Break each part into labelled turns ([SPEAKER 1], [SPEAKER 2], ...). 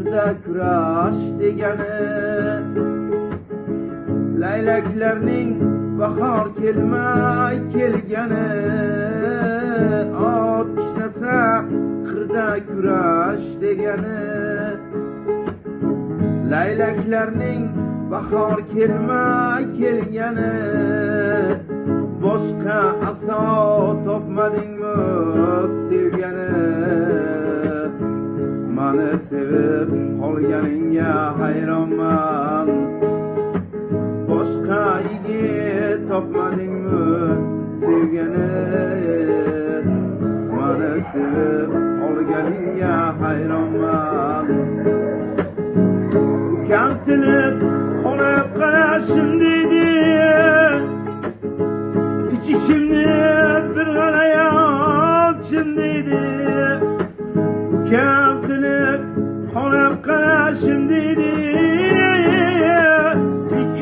[SPEAKER 1] qirda kurash degani, laylaklarning bahor kelmay kelgani. Ot kishnasa qirda kurash degani, laylaklarning bahor kelmay kelgani. Boshqa aso topmadingmi sevgani, mani sevib qolganingga hayronman. Boshqa yigit topmadingmi sevgani, mani sevib qolganingga hayronman. Kamtilib qolib qarashim deydi, İçimde bir g'alayolchim deydi. Kamtilib qolib qarashim deydi,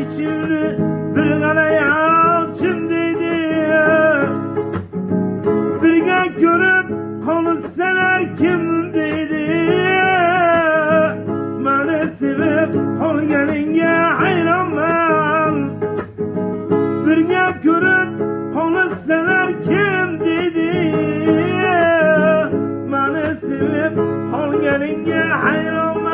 [SPEAKER 1] İçimde bir g'alayolchim deydi. Birga ko'rib qolsalar kim deydi, mani sevib qolganingga hayronman. Birga ko'rib qolsalar kim dedi, mani sevib qolganingga hayron.